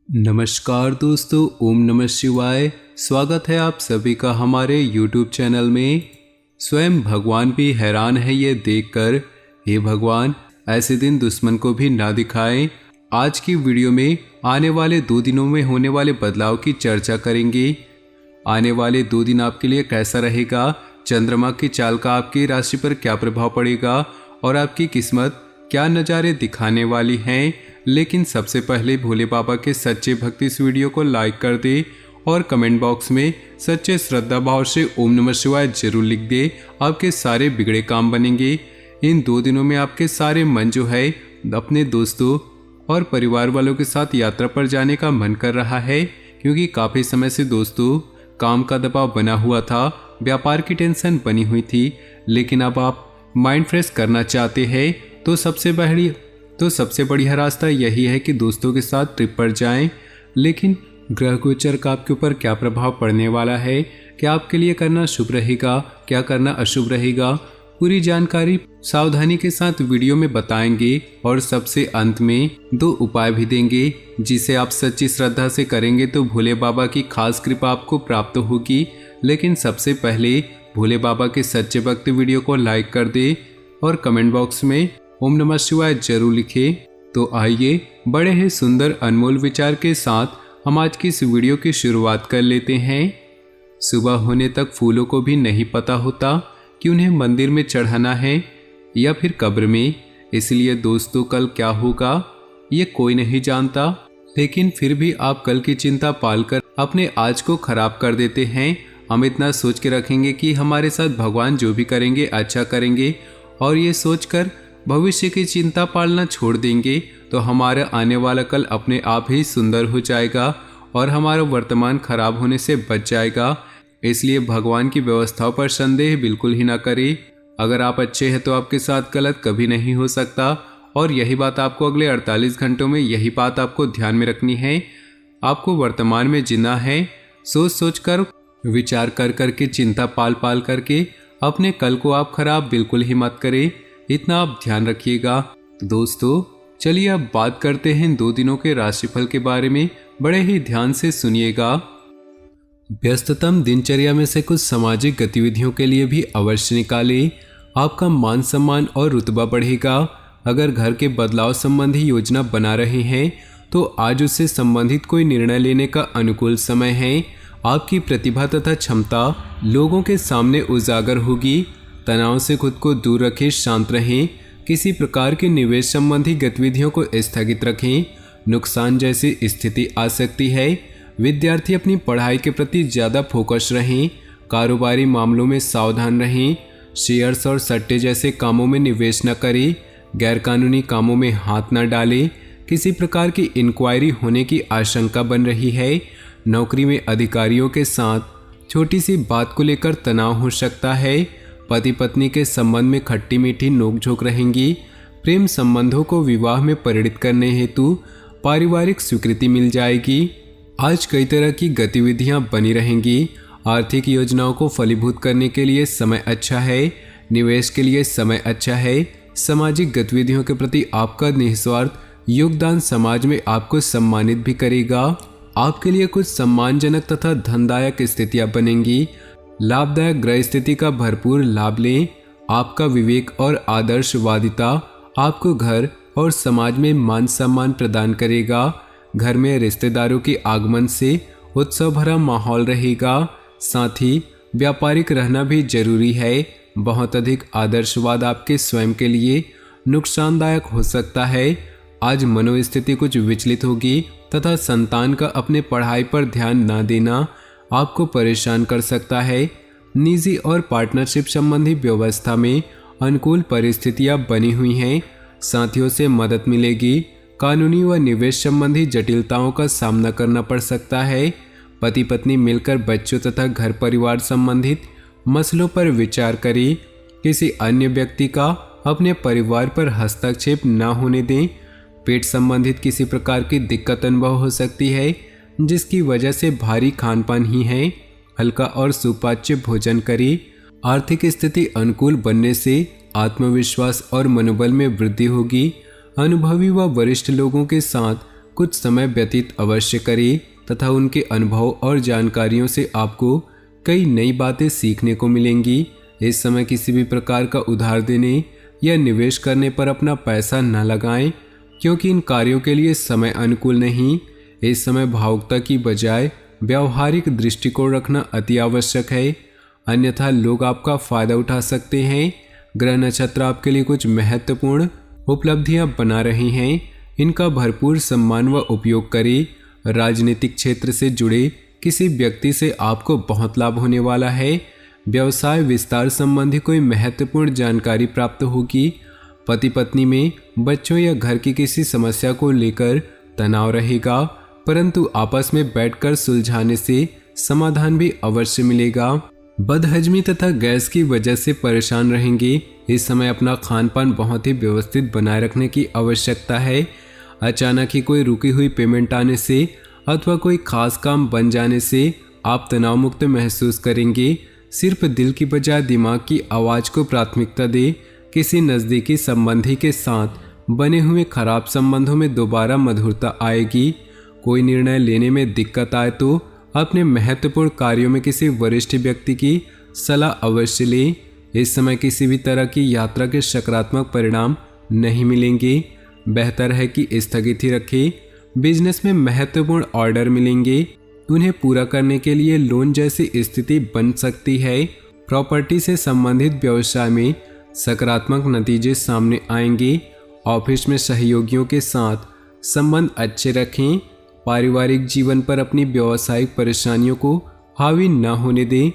नमस्कार दोस्तों, ओम नमः शिवाय। स्वागत है आप सभी का हमारे YouTube चैनल में। स्वयं भगवान भी हैरान है ये देखकर, हे भगवान ऐसे दिन दुश्मन को भी ना दिखाएं। आज की वीडियो में आने वाले 2 दिनों में होने वाले बदलाव की चर्चा करेंगे। आने वाले 2 दिन आपके लिए कैसा रहेगा, चंद्रमा की चाल का आपकी राशि पर क्या प्रभाव पड़ेगा और आपकी किस्मत क्या नज़ारे दिखाने वाली हैं। लेकिन सबसे पहले भोले बाबा के सच्चे भक्त इस वीडियो को लाइक कर दे और कमेंट बॉक्स में सच्चे श्रद्धा भाव से ओम नमः शिवाय जरूर लिख दे। आपके सारे बिगड़े काम बनेंगे। इन 2 दिनों में आपके सारे मन जो है अपने दोस्तों और परिवार वालों के साथ यात्रा पर जाने का मन कर रहा है, क्योंकि काफ़ी समय से दोस्तों काम का दबाव बना हुआ था, व्यापार की टेंशन बनी हुई थी। लेकिन अब आप माइंड फ्रेश करना चाहते हैं तो सबसे बढ़िया रास्ता यही है कि दोस्तों के साथ ट्रिप पर जाएं। लेकिन ग्रह गोचर का आपके ऊपर क्या प्रभाव पड़ने वाला है, क्या आपके लिए करना शुभ रहेगा, क्या करना अशुभ रहेगा, पूरी जानकारी सावधानी के साथ वीडियो में बताएंगे और सबसे अंत में 2 उपाय भी देंगे, जिसे आप सच्ची श्रद्धा से करेंगे तो भोले बाबा की खास कृपा आपको प्राप्त होगी। लेकिन सबसे पहले भोले बाबा के सच्चे भक्त वीडियो को लाइक कर दे और कमेंट बॉक्स में ओम नमः शिवाय जरूर लिखे। तो आइए बड़े ही सुंदर अनमोल विचार के साथ हम आज की इस वीडियो की शुरुआत कर लेते हैं। सुबह होने तक फूलों को भी नहीं पता होता कि उन्हें मंदिर में चढ़ाना है या फिर कब्र में। इसलिए दोस्तों कल क्या होगा ये कोई नहीं जानता, लेकिन फिर भी आप कल की चिंता पालकर अपने आज को खराब कर देते हैं। हम इतना सोच के रखेंगे कि हमारे साथ भगवान जो भी करेंगे अच्छा करेंगे, और ये सोचकर भविष्य की चिंता पालना छोड़ देंगे तो हमारा आने वाला कल अपने आप ही सुंदर हो जाएगा और हमारा वर्तमान खराब होने से बच जाएगा। इसलिए भगवान की व्यवस्थाओं पर संदेह बिल्कुल ही ना करें। अगर आप अच्छे हैं तो आपके साथ गलत कभी नहीं हो सकता, और यही बात आपको अगले 48 घंटों में यही बात आपको ध्यान में रखनी है। आपको वर्तमान में जीना है, सोच सोच कर विचार कर करके चिंता पाल पाल करके अपने कल को आप खराब बिल्कुल ही मत करें, इतना आप ध्यान रखिएगा। तो दोस्तों चलिए अब बात करते हैं 2 दिनों के राशिफल के बारे में। बड़े ही ध्यान से सुनिएगा। व्यस्ततम दिनचर्या में से कुछ सामाजिक गतिविधियों के लिए भी अवश्य निकालें। आपका मान सम्मान और रुतबा बढ़ेगा। अगर घर के बदलाव संबंधी योजना बना रहे हैं तो आज उससे संबंधित कोई निर्णय लेने का अनुकूल समय है। आपकी प्रतिभा तथा क्षमता लोगों के सामने उजागर होगी। तनाव से खुद को दूर रखें, शांत रहें। किसी प्रकार के निवेश संबंधी गतिविधियों को स्थगित रखें, नुकसान जैसी स्थिति आ सकती है। विद्यार्थी अपनी पढ़ाई के प्रति ज़्यादा फोकस रहें। कारोबारी मामलों में सावधान रहें। शेयर्स और सट्टे जैसे कामों में निवेश न करें। गैरकानूनी कामों में हाथ न डालें। किसी प्रकार की इंक्वायरी होने की आशंका बन रही है। नौकरी में अधिकारियों के साथ छोटी सी बात को लेकर तनाव हो सकता है। पति पत्नी के संबंध में खट्टी मीठी नोकझोंक रहेंगी। प्रेम संबंधों को विवाह में परिणित करने हेतु पारिवारिक स्वीकृति मिल जाएगी। आज कई तरह की गतिविधियां बनी रहेंगी। आर्थिक योजनाओं को फलीभूत करने के लिए समय अच्छा है। निवेश के लिए समय अच्छा है। सामाजिक गतिविधियों के प्रति आपका निस्वार्थ योगदान समाज में आपको सम्मानित भी करेगा। आपके लिए कुछ सम्मानजनक तथा धनदायक स्थितियां बनेंगी। लाभदायक ग्रह स्थिति का भरपूर लाभ लें। आपका विवेक और आदर्शवादिता आपको घर और समाज में मान सम्मान प्रदान करेगा। घर में रिश्तेदारों के आगमन से उत्सव भरा माहौल रहेगा। साथ ही व्यापारिक रहना भी जरूरी है। बहुत अधिक आदर्शवाद आपके स्वयं के लिए नुकसानदायक हो सकता है। आज मनोस्थिति कुछ विचलित होगी तथा संतान का अपने पढ़ाई पर ध्यान न देना आपको परेशान कर सकता है। निजी और पार्टनरशिप संबंधी व्यवस्था में अनुकूल परिस्थितियां बनी हुई हैं। साथियों से मदद मिलेगी। कानूनी व निवेश संबंधी जटिलताओं का सामना करना पड़ सकता है। पति पत्नी मिलकर बच्चों तथा घर परिवार संबंधित मसलों पर विचार करें। किसी अन्य व्यक्ति का अपने परिवार पर हस्तक्षेप न होने दें। पेट संबंधित किसी प्रकार की दिक्कत अनुभव हो सकती है, जिसकी वजह से भारी खान पान ही है। हल्का और सुपाच्य भोजन करें। आर्थिक स्थिति अनुकूल बनने से आत्मविश्वास और मनोबल में वृद्धि होगी। अनुभवी व वरिष्ठ लोगों के साथ कुछ समय व्यतीत अवश्य करें तथा उनके अनुभव और जानकारियों से आपको कई नई बातें सीखने को मिलेंगी। इस समय किसी भी प्रकार का उधार देने या निवेश करने पर अपना पैसा न लगाएं, क्योंकि इन कार्यों के लिए समय अनुकूल नहीं। इस समय भावुकता की बजाय व्यावहारिक दृष्टिकोण रखना अति आवश्यक है, अन्यथा लोग आपका फायदा उठा सकते हैं। ग्रह नक्षत्र आपके लिए कुछ महत्वपूर्ण उपलब्धियां बना रहे हैं, इनका भरपूर सम्मान व उपयोग करें। राजनीतिक क्षेत्र से जुड़े किसी व्यक्ति से आपको बहुत लाभ होने वाला है। व्यवसाय विस्तार संबंधी कोई महत्वपूर्ण जानकारी प्राप्त होगी। पति पत्नी में बच्चों या घर की किसी समस्या को लेकर तनाव रहेगा, परंतु आपस में बैठकर सुलझाने से समाधान भी अवश्य मिलेगा। बदहजमी तथा गैस की वजह से परेशान रहेंगे। इस समय अपना खान पान बहुत ही व्यवस्थित बनाए रखने की आवश्यकता है। अचानक ही कोई रुकी हुई पेमेंट आने से अथवा कोई खास काम बन जाने से आप तनाव मुक्त महसूस करेंगे। सिर्फ दिल की बजाय दिमाग की आवाज़ को प्राथमिकता दे। किसी नज़दीकी संबंधी के साथ बने हुए खराब संबंधों में दोबारा मधुरता आएगी। कोई निर्णय लेने में दिक्कत आए तो अपने महत्वपूर्ण कार्यों में किसी वरिष्ठ व्यक्ति की सलाह अवश्य लें। इस समय किसी भी तरह की यात्रा के सकारात्मक परिणाम नहीं मिलेंगे। बेहतर है कि स्थगित ही रखें। बिजनेस में महत्वपूर्ण ऑर्डर मिलेंगे, उन्हें पूरा करने के लिए लोन जैसी स्थिति बन सकती है। प्रॉपर्टी से संबंधित व्यवसाय में सकारात्मक नतीजे सामने आएंगे। ऑफिस में सहयोगियों के साथ संबंध अच्छे रखें। पारिवारिक जीवन पर अपनी व्यावसायिक परेशानियों को हावी न होने दें,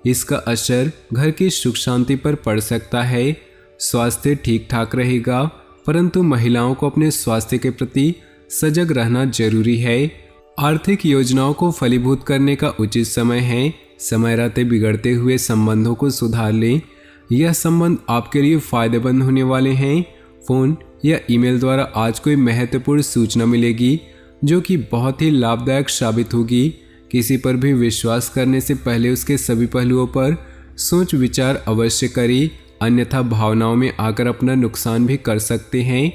इसका असर घर की सुख शांति पर पड़ सकता है। स्वास्थ्य ठीक ठाक रहेगा, परंतु महिलाओं को अपने स्वास्थ्य के प्रति सजग रहना जरूरी है। आर्थिक योजनाओं को फलीभूत करने का उचित समय है। समय रहते बिगड़ते हुए संबंधों को सुधार लें। यह संबंध आपके लिए फायदेमंद होने वाले हैं। फोन या ईमेल द्वारा आज कोई महत्वपूर्ण सूचना मिलेगी जो कि बहुत ही लाभदायक साबित होगी। किसी पर भी विश्वास करने से पहले उसके सभी पहलुओं पर सोच विचार अवश्य करें, अन्यथा भावनाओं में आकर अपना नुकसान भी कर सकते हैं।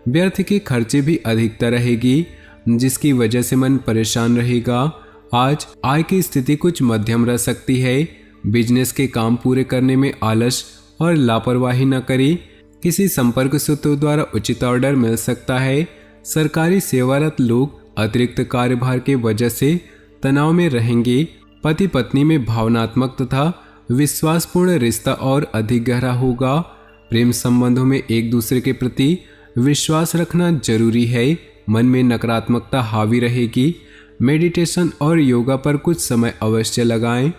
व्यर्थ के खर्चे भी अधिकता रहेगी, जिसकी वजह से मन परेशान रहेगा। आज आय की स्थिति कुछ मध्यम रह सकती है। बिजनेस के काम पूरे करने में आलस और लापरवाही न करें। किसी संपर्क सूत्र द्वारा उचित ऑर्डर मिल सकता है। सरकारी सेवारत लोग अतिरिक्त कार्यभार के वजह से तनाव में रहेंगे। पति पत्नी में भावनात्मक तथा विश्वासपूर्ण रिश्ता और अधिक गहरा होगा। प्रेम संबंधों में एक दूसरे के प्रति विश्वास रखना जरूरी है। मन में नकारात्मकता हावी रहेगी। मेडिटेशन और योगा पर कुछ समय अवश्य लगाएं।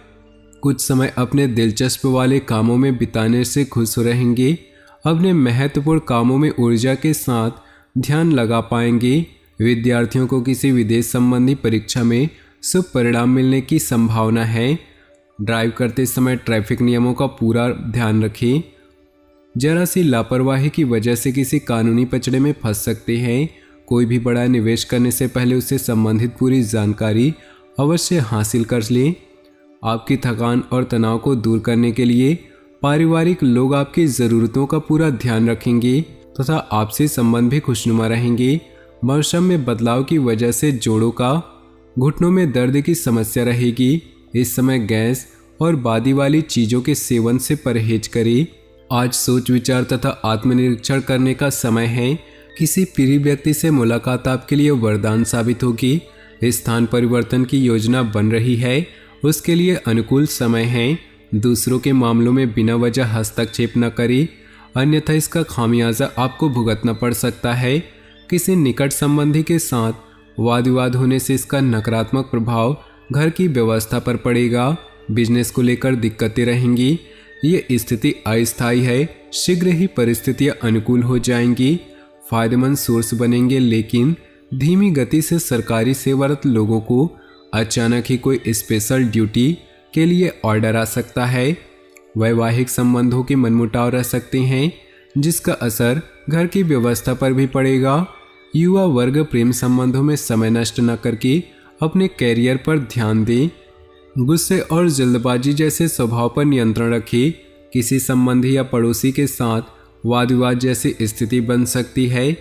कुछ समय अपने दिलचस्प वाले कामों में बिताने से खुश रहेंगे। अपने महत्वपूर्ण कामों में ऊर्जा के साथ ध्यान लगा पाएंगे। विद्यार्थियों को किसी विदेश संबंधी परीक्षा में शुभ परिणाम मिलने की संभावना है। ड्राइव करते समय ट्रैफिक नियमों का पूरा ध्यान रखें। जरा सी लापरवाही की वजह से किसी कानूनी पचड़े में फंस सकते हैं। कोई भी बड़ा निवेश करने से पहले उससे संबंधित पूरी जानकारी अवश्य हासिल कर लें। आपकी थकान और तनाव को दूर करने के लिए पारिवारिक लोग आपकी ज़रूरतों का पूरा ध्यान रखेंगे तथा आपसे संबंध भी खुशनुमा रहेंगे। मौसम में बदलाव की वजह से जोड़ों का घुटनों में दर्द की समस्या रहेगी। इस समय गैस और बादी वाली चीज़ों के सेवन से परहेज करें। आज सोच विचार तथा आत्मनिरीक्षण करने का समय है। किसी प्रिय व्यक्ति से मुलाकात आपके लिए वरदान साबित होगी। स्थान परिवर्तन की योजना बन रही है, उसके लिए अनुकूल समय है। दूसरों के मामलों में बिना वजह हस्तक्षेप न करें, अन्यथा इसका खामियाजा आपको भुगतना पड़ सकता है। किसी निकट संबंधी के साथ वाद विवाद होने से इसका नकारात्मक प्रभाव घर की व्यवस्था पर पड़ेगा। बिजनेस को लेकर दिक्कतें रहेंगी। ये स्थिति अस्थायी है, शीघ्र ही परिस्थितियां अनुकूल हो जाएंगी। फायदेमंद सोर्स बनेंगे, लेकिन धीमी गति से सरकारी सेवारत लोगों को अचानक ही कोई स्पेशल ड्यूटी के लिए ऑर्डर आ सकता है। वैवाहिक संबंधों के मनमुटाव रह सकते हैं, जिसका असर घर की व्यवस्था पर भी पड़ेगा। युवा वर्ग प्रेम संबंधों में समय नष्ट न करके अपने कैरियर पर ध्यान दें। गुस्से और जल्दबाजी जैसे स्वभाव पर नियंत्रण रखें। किसी संबंधी या पड़ोसी के साथ वाद विवाद जैसी स्थिति बन सकती है।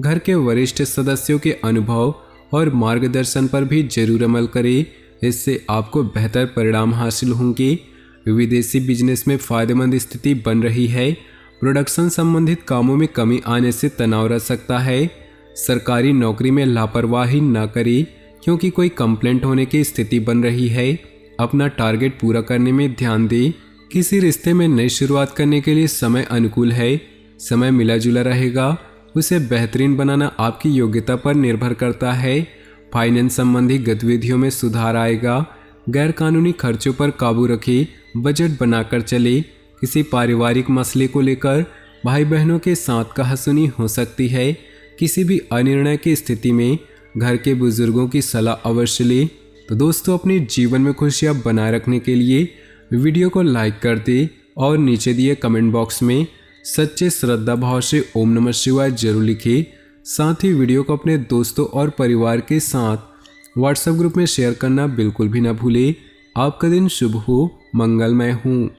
घर के वरिष्ठ सदस्यों के अनुभव और मार्गदर्शन पर भी जरूर अमल करें। इससे आपको बेहतर परिणाम हासिल होंगे। विदेशी बिजनेस में फायदेमंद स्थिति बन रही है। प्रोडक्शन संबंधित कामों में कमी आने से तनाव रह सकता है। सरकारी नौकरी में लापरवाही न करें क्योंकि कोई कंप्लेंट होने की स्थिति बन रही है। अपना टारगेट पूरा करने में ध्यान दें। किसी रिश्ते में नई शुरुआत करने के लिए समय अनुकूल है। समय मिला जुला रहेगा। उसे बेहतरीन बनाना आपकी योग्यता पर निर्भर करता है। फाइनेंस संबंधी गतिविधियों में सुधार आएगा। गैर कानूनी खर्चों पर काबू रखें। बजट बनाकर चले। किसी पारिवारिक मसले को लेकर भाई बहनों के साथ कहासुनी हो सकती है। किसी भी अनिर्णय की स्थिति में घर के बुजुर्गों की सलाह अवश्य लें। तो दोस्तों, अपने जीवन में खुशियां बनाए रखने के लिए वीडियो को लाइक कर दें और नीचे दिए कमेंट बॉक्स में सच्चे श्रद्धा भाव से ओम नमः शिवाय जरूर लिखें। साथ ही वीडियो को अपने दोस्तों और परिवार के साथ व्हाट्सएप ग्रुप में शेयर करना बिल्कुल भी ना भूलें। आपका दिन शुभ हो, मंगलमय हो।